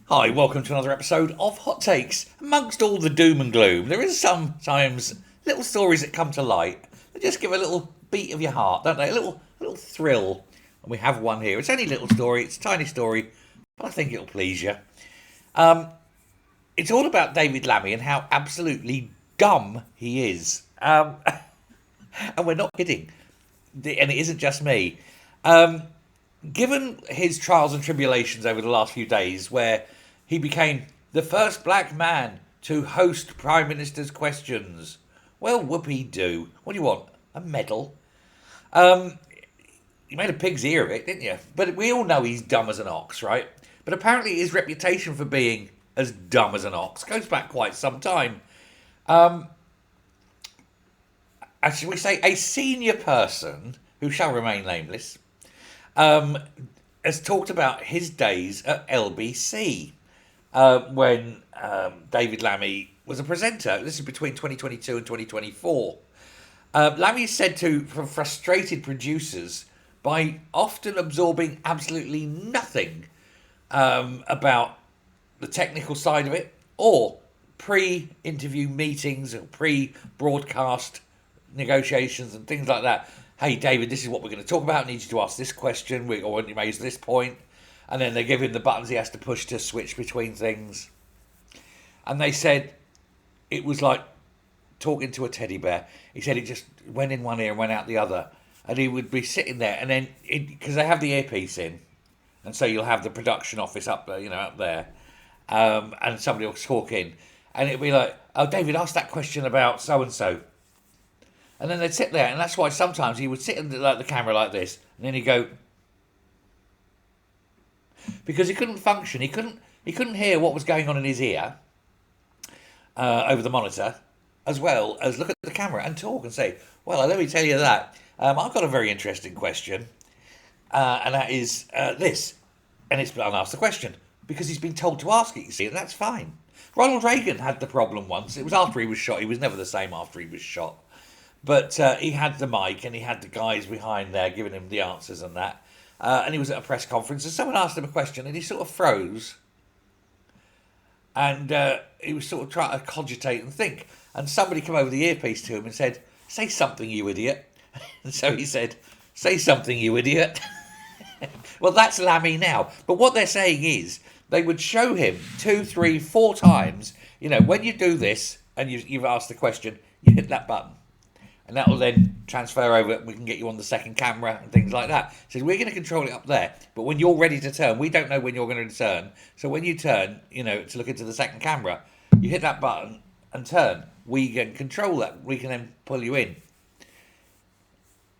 Hi, welcome to another episode of Hot Takes. Amongst all the doom and gloom, there is sometimes little stories that come to light that just give a little beat of your heart, don't they? A little thrill. And we have one here. It's only a little story, it's a tiny story, but I think it'll please you. It's all about David Lammy and how absolutely dumb he is. And we're not kidding. And it isn't just me. Given his trials and tribulations over the last few days, where he became the first black man to host Prime Minister's questions, well, whoopee do. What do you want? A medal? You made a pig's ear of it, didn't you? But we all know he's dumb as an ox, right? But apparently his reputation for being as dumb as an ox goes back quite some time. As we say, a senior person who shall remain nameless has talked about his days at LBC when David Lammy was a presenter. This is between 2022 and 2024. Lammy is said to have frustrated producers by often absorbing absolutely nothing about the technical side of it or pre-interview meetings or pre-broadcast negotiations and things like that. Hey, David, this is what we're going to talk about. I need you to ask this question, or when you raise this point. And then they give him the buttons he has to push to switch between things. And they said it was like talking to a teddy bear. He said it just went in one ear and went out the other. And he would be sitting there, and then, because they have the earpiece in, and so you'll have the production office up there, up there, and somebody will talk in. And it'll be like, oh, David, ask that question about so-and-so. And then they'd sit there, and that's why sometimes he would sit in the camera like this, and then he'd go, because he couldn't function. He couldn't hear what was going on in his ear over the monitor, as well as look at the camera and talk and say, well, let me tell you that. I've got a very interesting question, and that is this. And it's unasked the question, because he's been told to ask it, you see, and that's fine. Ronald Reagan had the problem once. It was after he was shot. He was never the same after he was shot. But he had the mic and he had the guys behind there giving him the answers and that. And he was at a press conference and someone asked him a question and he sort of froze. And he was sort of trying to cogitate and think. And somebody came over the earpiece to him and said, say something, you idiot. And so he said, say something, you idiot. Well, that's Lammy now. But what they're saying is they would show him 2, 3, 4 times. When you do this and you've asked the question, you hit that button. And that will then transfer over. We can get you on the second camera and things like that. So we're going to control it up there. But when you're ready to turn, we don't know when you're going to turn. So when you turn, to look into the second camera, you hit that button and turn. We can control that. We can then pull you in.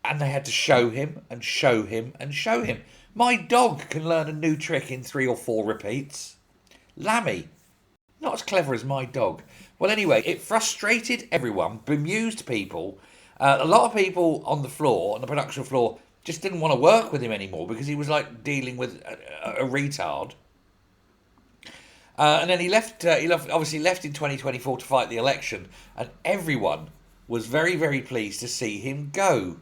And they had to show him and show him and show him. My dog can learn a new trick in 3 or 4 repeats. Lammy, not as clever as my dog. Well, anyway, it frustrated everyone, bemused people. A lot of people on the production floor, just didn't want to work with him anymore because he was like dealing with a retard. And then he left. Obviously left in 2024 to fight the election, and everyone was very, very pleased to see him go.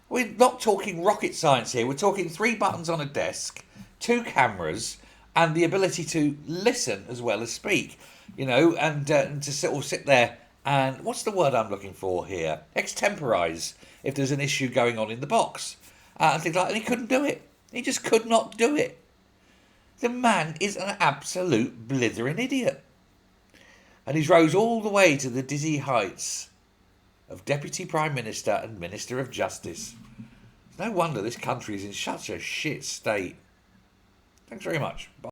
We're not talking rocket science here. We're talking 3 buttons on a desk, 2 cameras, and the ability to listen as well as speak. And to sit there and, what's the word I'm looking for here? Extemporise if there's an issue going on in the box. And things like that. And he couldn't do it. He just could not do it. The man is an absolute blithering idiot. And he's rose all the way to the dizzy heights of Deputy Prime Minister and Minister of Justice. No wonder this country is in such a shit state. Thanks very much. Bye.